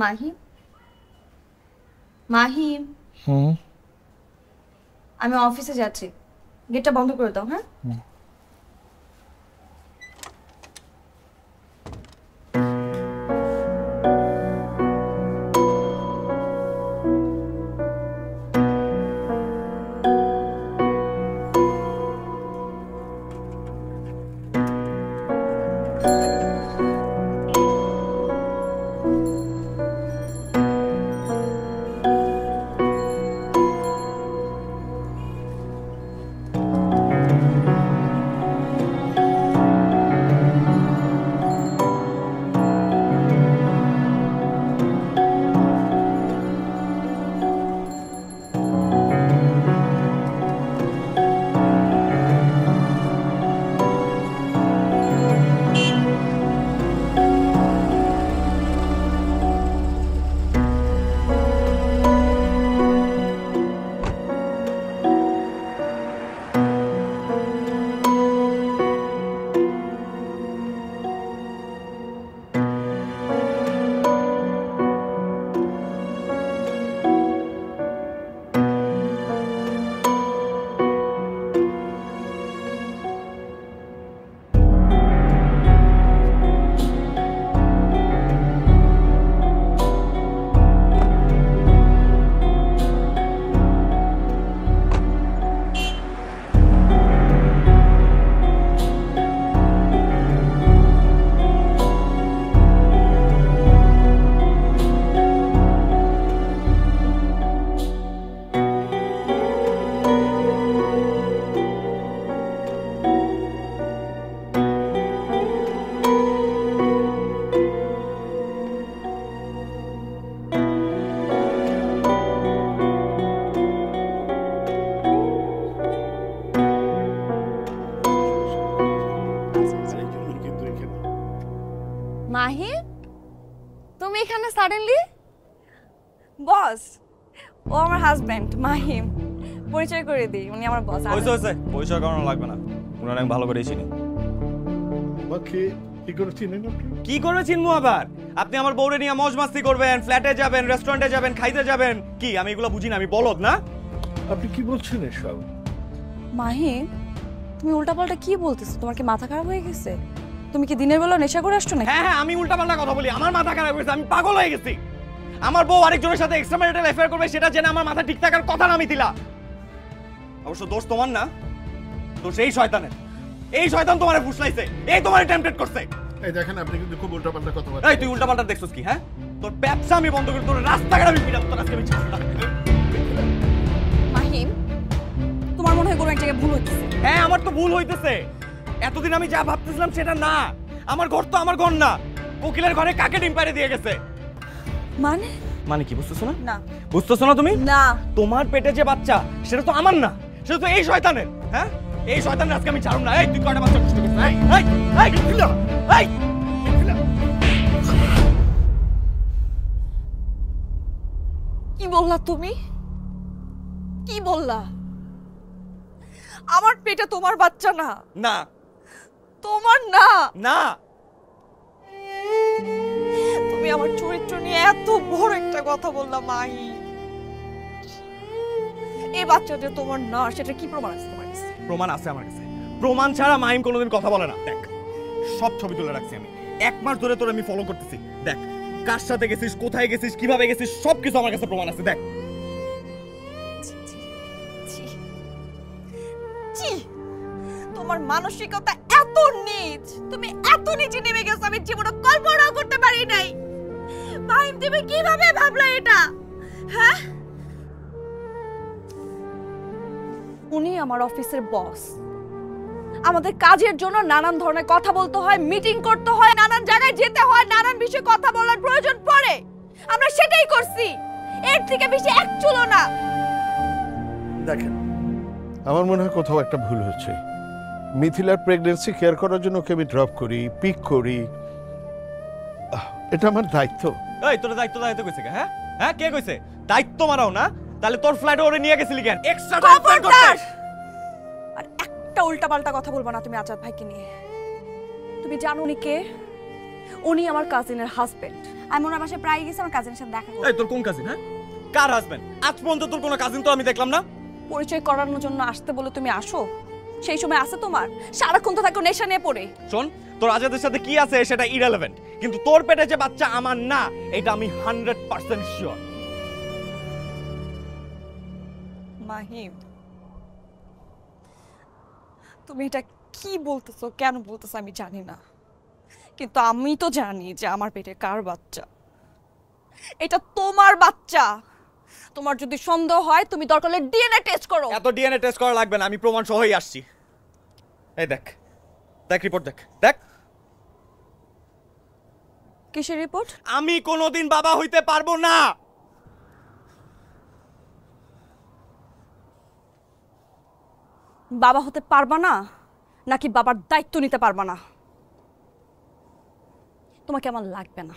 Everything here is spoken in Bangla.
মাহিম, মাহিম, আমি অফিসে যাচ্ছি, গেটটা বন্ধ করে দাও। হ্যাঁ, মাহিম, তুমি এখানে সাডেনলি? বস, ও আমার হাজবেন্ড মাহিম, পরিচয় করে দিই, উনি আমার বস। পরিচয় করানো লাগবে না, উনার আমি ভালো করেই চিনি। কি করে চিনবো আবার? আপনি আমার বউরে নিয়ে মজ মাস্তি করবেন, ফ্ল্যাটে যাবেন, রেস্টুরেন্টে যাবেন, খাইতে যাবেন, কি আমি এগুলো বুঝি না? আমি বলদ না? আপনি কি বলছেন এসব? মাহিম, তুমি উল্টাপাল্টা কি বলতেছো? তোমার কি মাথা খারাপ হয়ে গেছে? তুমি কি দিনের বেলা নেশা করে আসছো নাকি? হ্যাঁ, আমি উল্টাপাল্টা কথা বলি, আমার মাথা খারাপ হয়েছে, আমি পাগল হয়ে গেছি। আমার বউ আরেকজনের সাথে এক্সট্রাম্যারিটাল অ্যাফেয়ার করবে সেটা জেনে আমার মাথা ঠিক থাকার কথা না মিথিলা। অবশ্য দোষ তোমার না, দোষ এই শয়তানের। এই শয়তান তোমারে ফুসলাইছে, এই তোমারে টেম্পটেড করছে। এই দেখেন, আপনি কিন্তু খুব উল্টাপাল্টা কথা বলছেন। এই তুই উল্টাপাল্টা দেখছস কি? হ্যাঁ, তোর ব্যবসা আমি বন্ধ করে তোর রাস্তাঘাট আমি ফিরাবো, তোর আজকে আমি ছাড়ব না। মাহিম, তোমার মনে হয় কোনো এক জায়গায় ভুল হচ্ছে। হ্যাঁ, আমার তো ভুল হইতেছে। এতদিন আমি যা ভাবতেছিলাম সেটা না। আমার ঘর তো আমার ঘর না, কোকিলের ঘরে কাকে ডিম পাড়ে দিয়ে গেছে। মানে কি বুঝতেছো না? না বুঝতেছো না তুমি? না, তোমার পেটে যে বাচ্চা সেটা তো আমার না, সেটা তো এই শয়তানের। হ্যাঁ, এই শয়তানের আজকে আমি ছাড়ব না। এই তুই কয়টা বাচ্চা নষ্ট করিস? এই এই এই মিথিলা, এই মিথিলা, কি বললা তুমি? কি বললা? আমার পেটে তোমার বাচ্চা না? না, তোমার না? না। তুমি আমার চরিত্র নিয়ে এত বড় একটা কথা বললা মাহি। এই বাচ্চা যে তোমার না, সেটা কি প্রমাণ আছে তোমার কাছে? প্রমাণ আছে আমার কাছে। প্রমাণ ছাড়া মাহিম কোনোদিন কথা বলে না। দেখ, সব ছবি তুলে রাখছি আমি, 1 মাস ধরে তোর আমি ফলো করতেছি। দেখ, কার সাথে গেছিস, কোথায় গেছিস, কিভাবে গেছিস, সবকিছু আমার কাছে প্রমাণ আছে। দেখ, তোমার মানসিকতা এত নিচ, তুমি এত নিচে নেমে গেছো, আমি জীবনে কল্পনাও করতে পারি নাই। মাহিম, তুমি কিভাবে ভাবলা এটা? হ্যাঁ, উনি আমার অফিসের বস। আমাদের কাজের জন্য নানান ধরনের কথা বলতে হয়, মিটিং করতে হয়, নানান জায়গায় যেতে হয়, নানান বিষয়ে কথা বলার প্রয়োজন পড়ে। আমরা সেটাই করছি, এর থেকে বেশি এক চুলো না। দেখেন, আমার মনে হয় কোথাও একটা ভুল হচ্ছে। মিথিলার প্রেগন্যান্সি কেয়ার করার জন্য ওকে আমি ড্রপ করি, পিক করি, এটা আমার দায়িত্ব। এই তোর দায়িত্ব কইছে কে? হ্যাঁ হ্যাঁ, কে কইছে দায়িত্ব মারাও না? তাহলে তোর ফ্ল্যাটে ওরে নিয়ে গেছিলি কেন? এক্সট্রা টাইম স্পেন্ড করতে। আর একটা উল্টাপাল্টা কথা বলবা না তুমি আজাদ ভাইকে নিয়ে। তুমি জানো উনি কে? উনি আমার কাজিনের হাজবেন্ড। আমি ওনার বাসায় প্রায় গেছি আমার কাজিনের সাথে দেখা করতে। এই তোর কোন কাজিন? হ্যাঁ, কার হাজবেন্ড? আজ পর্যন্ত তোর কোনো কাজিন তো আমি দেখলাম না। পরিচয় করানোর জন্য আসতে বলে তুমি আসো, সেই সময় আছে তোমার? সারাক্ষণ তো থাকো নেশা নিয়ে পড়ে। শোন, তোর আজাদের সাথে কি আছে সেটা ইররিলেভেন্ট, কিন্তু তোর পেটে যে বাচ্চা আমার না, এটা আমি 100% শিওর। মাহিম, তুমি এটা কি বলতেছো, কেন বলতেছো আমি জানি না, কিন্তু আমি তো জানি যে আমার পেটে কার বাচ্চা। এটা তোমার বাচ্চা। তোমার যদি সন্দেহ হয় তুমি দরকার হলে ডিএনএ টেস্ট করো। এত ডিএনএ টেস্ট করা লাগবে না, আমি প্রমাণ সহই আসছি। এই দেখ, দেখ রিপোর্ট, দেখ দেখ। কিসের রিপোর্ট? আমি কোনোদিন বাবা হইতে পারবো না। বাবা হতে পারবা না নাকি বাবার দায়িত্ব নিতে পারবা না? তোমাকে আমার লাগবে না।